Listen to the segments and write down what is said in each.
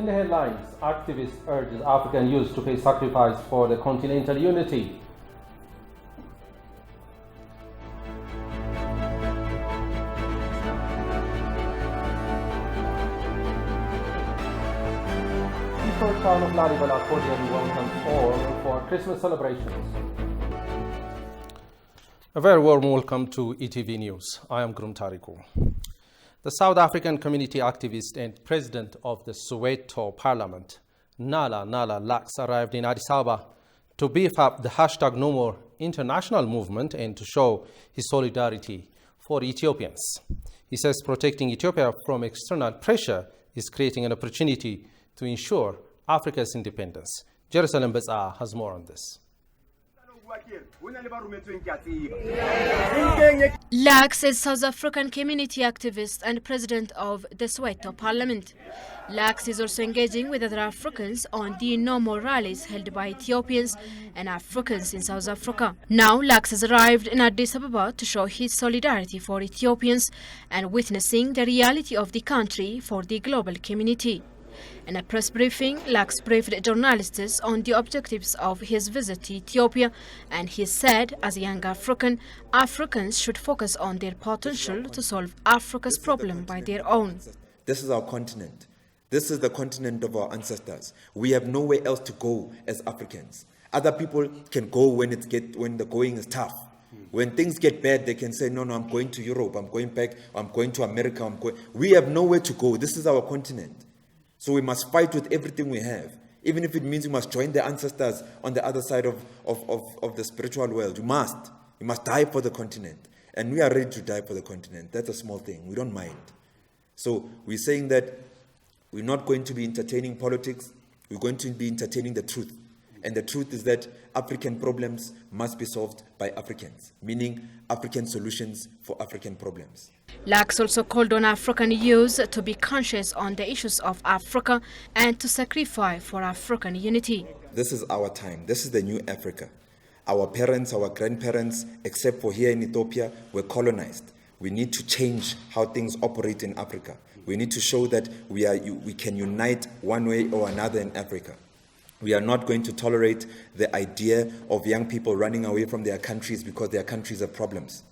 In the headlines, activists urges African youth to pay sacrifice for the continental unity. Historic town of Lalibela cordially welcomes all for Christmas celebrations. A very warm welcome to ETV News. I am Grum Tariku. The South African community activist and president of the Soweto Parliament, Nala Lax, arrived in Addis Ababa to beef up the hashtag No More international movement and to show his solidarity for Ethiopians. He says protecting Ethiopia from external pressure is creating an opportunity to ensure Africa's independence. Jerusalem Beza has more on this. Lax is South African community activist and president of the Soweto Parliament. Lax is also engaging with other Africans on the No More rallies held by Ethiopians and Africans in South Africa. Now, Lax has arrived in Addis Ababa to show his solidarity for Ethiopians and witnessing the reality of the country for the global community. In a press briefing, Lax briefed journalists on the objectives of his visit to Ethiopia, and he said, as a young African, Africans should focus on their potential to solve Africa's problem by their own. This is our continent. This is the continent of our ancestors. We have nowhere else to go as Africans. Other people can go when the going is tough. When things get bad, they can say, no, I'm going to Europe, I'm going back, I'm going to America. We have nowhere to go. This is our continent. So we must fight with everything we have, even if it means we must join the ancestors on the other side of the spiritual world. You must die for the continent. And we are ready to die for the continent. That's a small thing. We don't mind. So we're saying that we're not going to be entertaining politics. We're going to be entertaining the truth. And the truth is that African problems must be solved by Africans, meaning African solutions for African problems. Lax also called on African youth to be conscious on the issues of Africa and to sacrifice for African unity. This is our time. This is the new Africa. Our parents, our grandparents, except for here in Ethiopia, were colonized. We need to change how things operate in Africa. We need to show that we can unite one way or another in Africa. We are not going to tolerate the idea of young people running away from their countries because their countries have problems.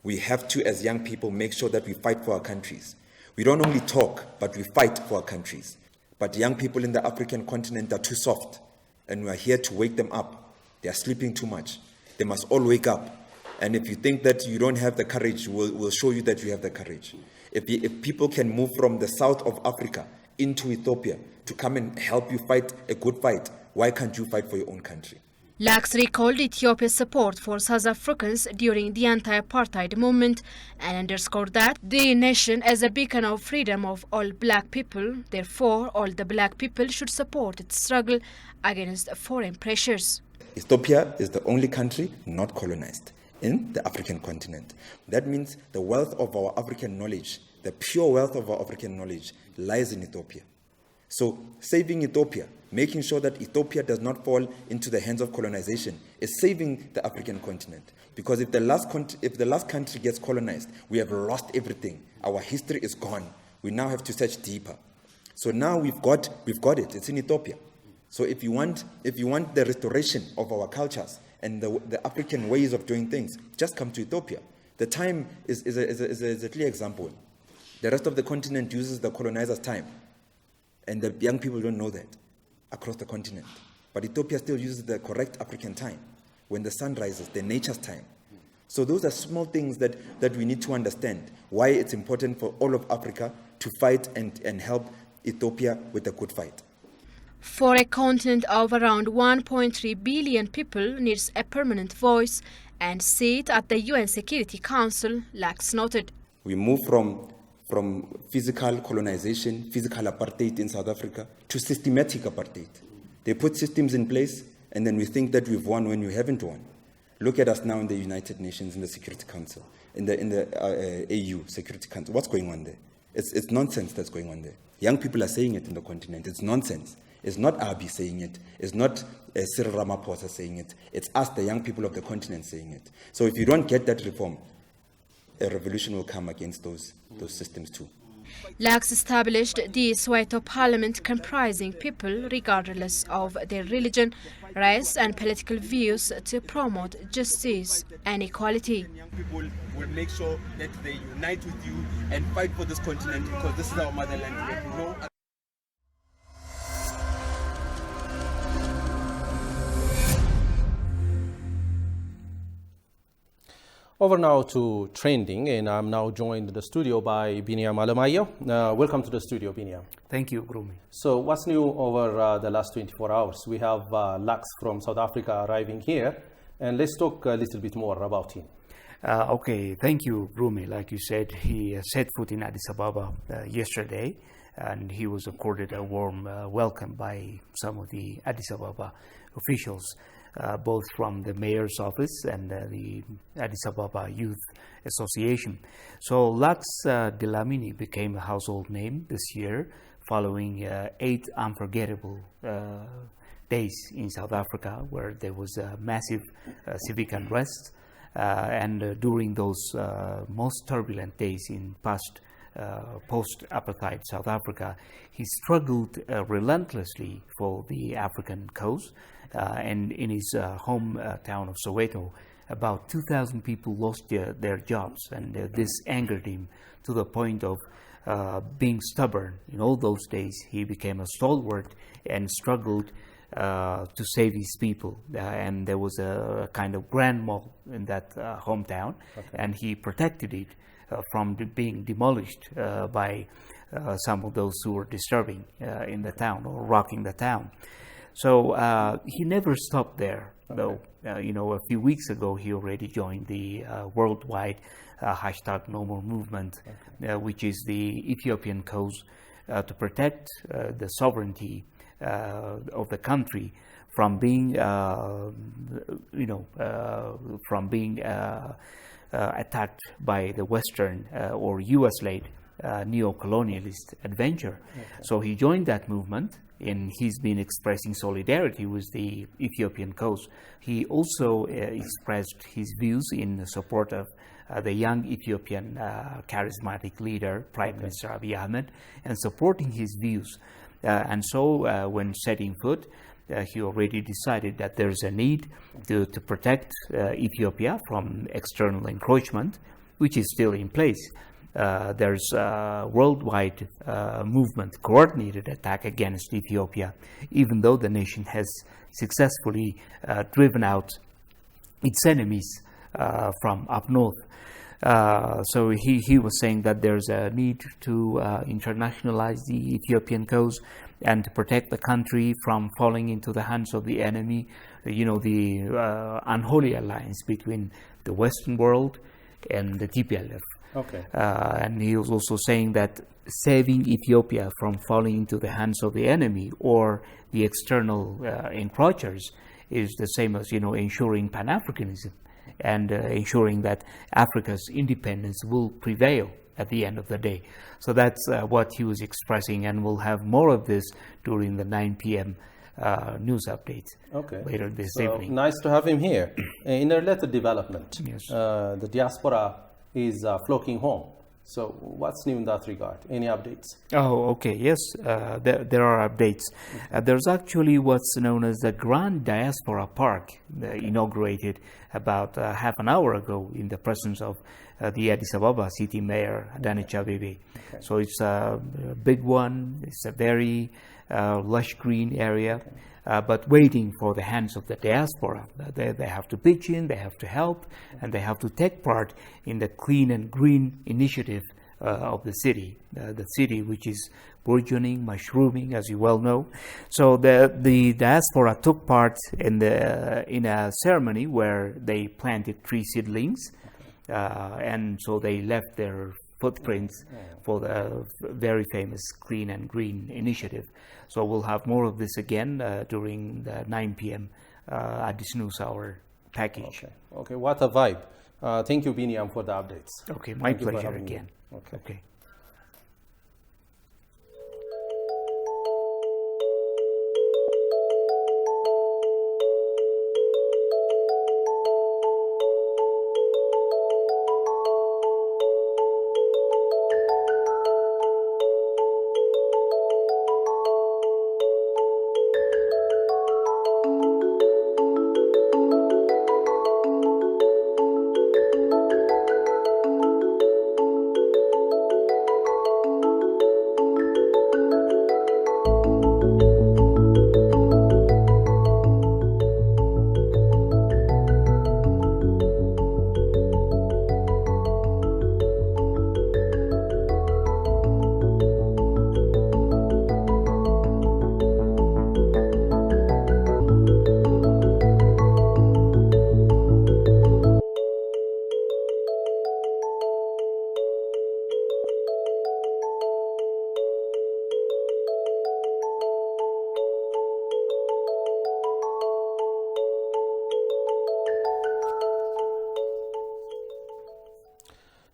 We have to, as young people, make sure that we fight for our countries. We don't only talk, but we fight for our countries. But young people in the African continent are too soft, and we are here to wake them up. They are sleeping too much. They must all wake up. And if you think that you don't have the courage, we'll show you that you have the courage. If people can move from the south of Africa into Ethiopia to come and help you fight a good fight, why can't you fight for your own country? Lax recalled Ethiopia's support for South Africans during the anti-apartheid movement and underscored that the nation is a beacon of freedom of all black people. Therefore, all the black people should support its struggle against foreign pressures. Ethiopia is the only country not colonized in the African continent. That means the wealth of our African knowledge, the pure wealth of our African knowledge, lies in Ethiopia. So saving Ethiopia, making sure that Ethiopia does not fall into the hands of colonization, is saving the African continent. Because if the last country gets colonized, we have lost everything. Our history is gone. We now have to search deeper. So now we've got it. It's in Ethiopia. So if you want the restoration of our cultures and the African ways of doing things, just come to Ethiopia. The time is a clear example. The rest of the continent uses the colonizers' time. And the young people don't know that across the continent. But Ethiopia still uses the correct African time, when the sun rises, the nature's time. So those are small things that we need to understand, why it's important for all of Africa to fight and help Ethiopia with a good fight. For a continent of around 1.3 billion people needs a permanent voice and seat at the UN Security Council, Lax noted. We move from physical colonization, physical apartheid in South Africa, to systematic apartheid. They put systems in place, and then we think that we've won when we haven't won. Look at us now in the United Nations, in the Security Council, in the AU Security Council. What's going on there? It's nonsense that's going on there. Young people are saying it in the continent. It's nonsense. It's not Abiy saying it. It's not Cyril Ramaphosa saying it. It's us, the young people of the continent, saying it. So if you don't get that reform, a revolution will come against those systems too. Lax established the Soweto Parliament comprising people regardless of their religion, race and political views to promote justice and equality. Young people will make sure that they unite with you and fight for this continent, because this is our motherland. We have no Over now to trending, and I'm now joined in the studio by Biniam Alemayo. Welcome to the studio, Biniam. Thank you, Grumi. So what's new over the last 24 hours? We have Lax from South Africa arriving here, and let's talk a little bit more about him. Okay, thank you, Grumi. Like you said, he set foot in Addis Ababa yesterday, and he was accorded a warm welcome by some of the Addis Ababa officials, both from the mayor's office and the Addis Ababa Youth Association. So Lax Dlamini became a household name this year following 8 unforgettable days in South Africa, where there was a massive civic unrest. And during those most turbulent days in post-apartheid South Africa, he struggled relentlessly for the African cause. And in his hometown of Soweto, about 2,000 people lost their jobs, and this angered him to the point of being stubborn. In all those days, he became a stalwart and struggled to save his people. And there was a kind of grand mall in that hometown, and he protected it from being demolished by some of those who were disturbing in the town or rocking the town. So he never stopped there, though. A few weeks ago, he already joined the worldwide hashtag No More movement, which is the Ethiopian cause to protect the sovereignty of the country from being, attacked by the Western or U.S.-led neo-colonialist adventure. So he joined that movement, and he's been expressing solidarity with the Ethiopian cause. He also expressed his views in support of the young Ethiopian charismatic leader, Prime Minister Abiy Ahmed, and supporting his views. And so when setting foot, he already decided that there's a need to protect Ethiopia from external encroachment, which is still in place. There's a worldwide movement, coordinated attack against Ethiopia, even though the nation has successfully driven out its enemies from up north. So he was saying that there's a need to internationalize the Ethiopian cause and to protect the country from falling into the hands of the enemy, the unholy alliance between the Western world and the TPLF. Okay. And he was also saying that saving Ethiopia from falling into the hands of the enemy or the external encroachers is the same as, ensuring Pan-Africanism and ensuring that Africa's independence will prevail at the end of the day. So that's what he was expressing, and we'll have more of this during the 9 p.m. News updates later this evening. Nice to have him here. In a related development, Yes. The diaspora is flocking home. So what's new in that regard? Any updates? Oh, okay. Yes, there are updates. There's actually what's known as the Grand Diaspora Park, inaugurated about half an hour ago in the presence of the Addis Ababa City Mayor, Adanich Abeebe. Okay. So it's a big one. It's a very lush green area, but waiting for the hands of the diaspora. They have to pitch in, they have to help, and they have to take part in the clean and green initiative of the city which is burgeoning, mushrooming, as you well know. So the diaspora took part in a ceremony where they planted 3 seedlings, and so they left their footprints for the very famous Clean and Green initiative. So we'll have more of this again during the 9 p.m. Addis News Hour package. Okay, what a vibe. Thank you, Biniam, for the updates. Okay, my pleasure again. Okay.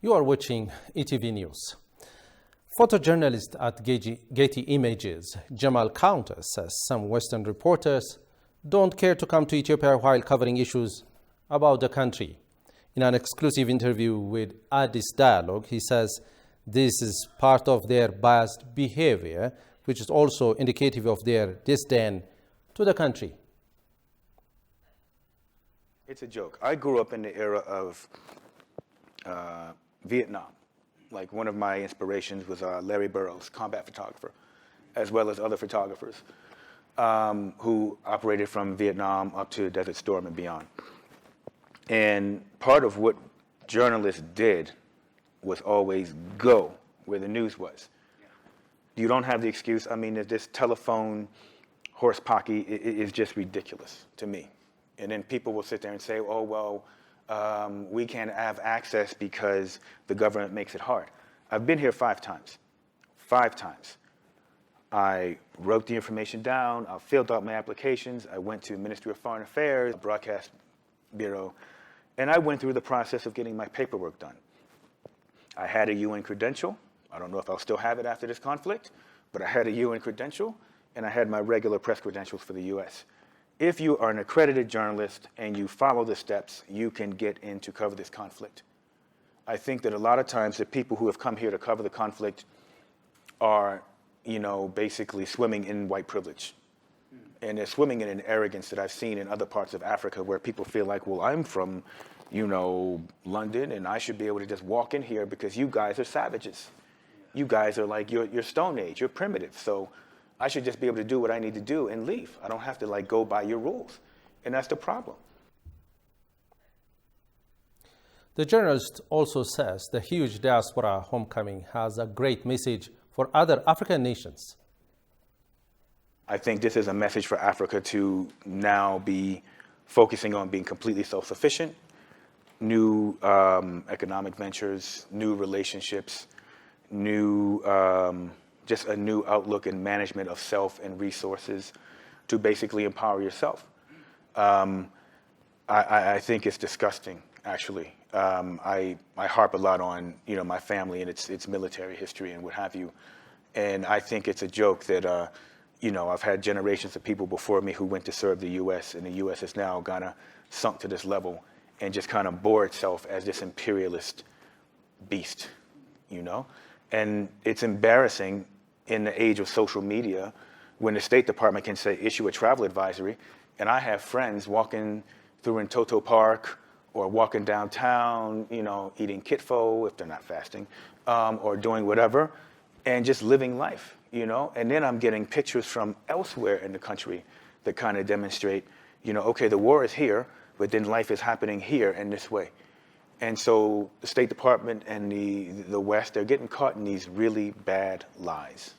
You are watching ETV News. Photojournalist at Getty Images, Jamal Counter, says some Western reporters don't care to come to Ethiopia while covering issues about the country. In an exclusive interview with Addis Dialogue, he says this is part of their biased behavior, which is also indicative of their disdain to the country. It's a joke. I grew up in the era of Vietnam. Like, one of my inspirations was Larry Burroughs, combat photographer, as well as other photographers who operated from Vietnam up to Desert Storm and beyond. And part of what journalists did was always go where the news was. You don't have the excuse. I mean, this telephone horse pocky is just ridiculous to me. And then people will sit there and say, oh, well, we can't have access because the government makes it hard. I've been here 5 times. 5 times. I wrote the information down. I filled out my applications. I went to Ministry of Foreign Affairs, Broadcast Bureau, and I went through the process of getting my paperwork done. I had a UN credential. I don't know if I'll still have it after this conflict, but I had a UN credential, and I had my regular press credentials for the US. If you are an accredited journalist and you follow the steps, you can get in to cover this conflict. I think that a lot of times the people who have come here to cover the conflict are, basically swimming in white privilege. And they're swimming in an arrogance that I've seen in other parts of Africa where people feel like, well, I'm from, London, and I should be able to just walk in here because you guys are savages. You guys are like, you're Stone Age, you're primitive. So I should just be able to do what I need to do and leave. I don't have to go by your rules. And that's the problem. The journalist also says the huge diaspora homecoming has a great message for other African nations. I think this is a message for Africa to now be focusing on being completely self-sufficient, new economic ventures, new relationships, just a new outlook and management of self and resources to basically empower yourself. I think it's disgusting, actually. I harp a lot on my family and its military history and what have you, and I think it's a joke that I've had generations of people before me who went to serve the U.S. and the U.S. has now kind of sunk to this level and just kind of bore itself as this imperialist beast, and it's embarrassing in the age of social media when the State Department can say issue a travel advisory, and I have friends walking through in Toto Park or walking downtown, eating kitfo if they're not fasting, or doing whatever, and just living life, And then I'm getting pictures from elsewhere in the country that kind of demonstrate, okay, the war is here, but then life is happening here in this way. And so the State Department and the West, they're getting caught in these really bad lies.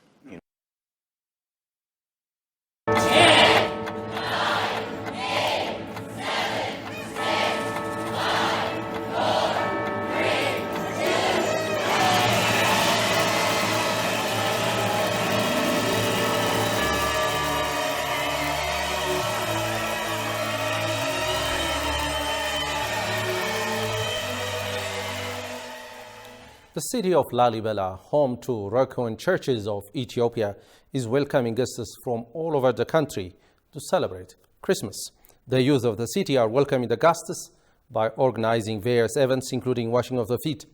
The city of Lalibela, home to Rokoan churches of Ethiopia, is welcoming guests from all over the country to celebrate Christmas. The youth of the city are welcoming the guests by organizing various events, including washing of the feet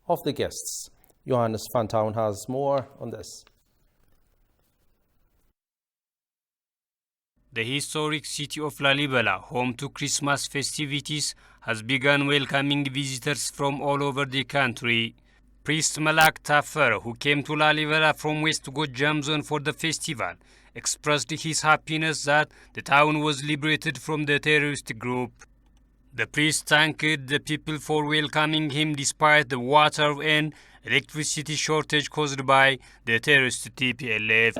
of the guests. Johannes Fantown has more on this. The historic city of Lalibela, home to Christmas festivities, has begun welcoming visitors from all over the country. Priest Malak Tafer, who came to Lalibela from West Gojam zone for the festival, expressed his happiness that the town was liberated from the terrorist group. The priest thanked the people for welcoming him despite the water and electricity shortage caused by the terrorist TPLF.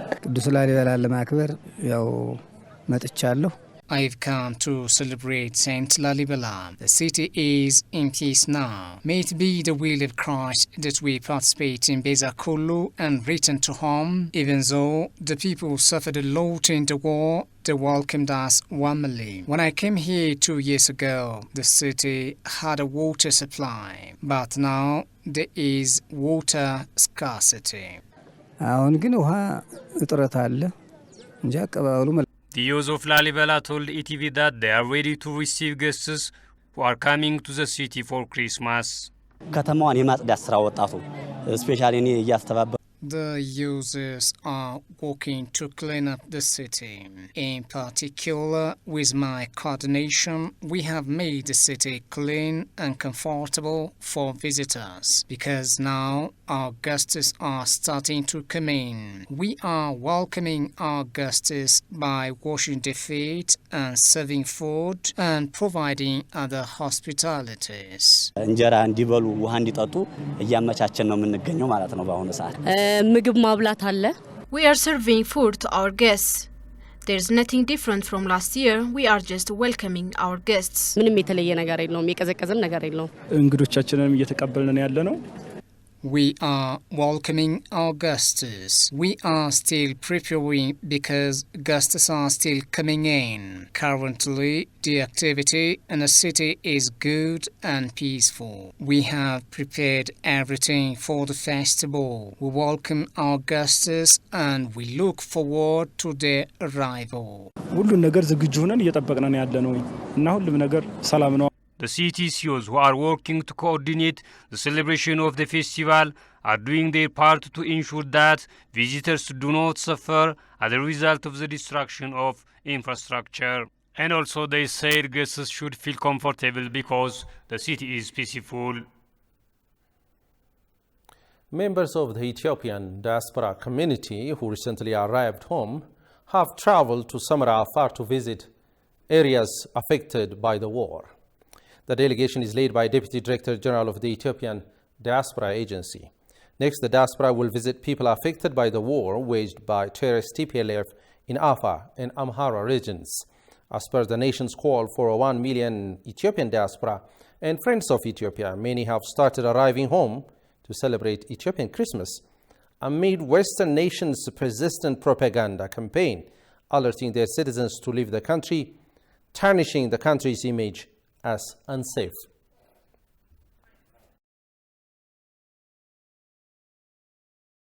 I've come to celebrate Saint Lalibela. The city is in peace now. May it be the will of Christ that we participate in Beza Kulu and return to home. Even though the people suffered a lot in the war, they welcomed us warmly. When I came here 2 years ago, the city had a water supply, but now there is water scarcity. The youth of Lalibela told ETV that they are ready to receive guests who are coming to the city for Christmas. The users are working to clean up the city. In particular, with my coordination, we have made the city clean and comfortable for visitors because now our guests are starting to come in. We are welcoming our guests by washing their feet and serving food and providing other hospitalities. We are serving food to our guests. There's nothing different from last year. We are just welcoming our guests. We are welcoming our guests. We are still preparing because guests are still coming in. Currently, the activity in the city is good and peaceful. We have prepared everything for the festival. We welcome our guests and we look forward to their arrival. The city's youth who are working to coordinate the celebration of the festival are doing their part to ensure that visitors do not suffer as a result of the destruction of infrastructure. And also they said guests should feel comfortable because the city is peaceful. Members of the Ethiopian diaspora community who recently arrived home have traveled to Samara Afar to visit areas affected by the war. The delegation is led by Deputy Director General of the Ethiopian Diaspora Agency. Next, the diaspora will visit people affected by the war waged by terrorist TPLF in Afar and Amhara regions. As per the nation's call for a 1 million Ethiopian diaspora and friends of Ethiopia, many have started arriving home to celebrate Ethiopian Christmas amid Western nations' persistent propaganda campaign, alerting their citizens to leave the country, tarnishing the country's image as unsafe.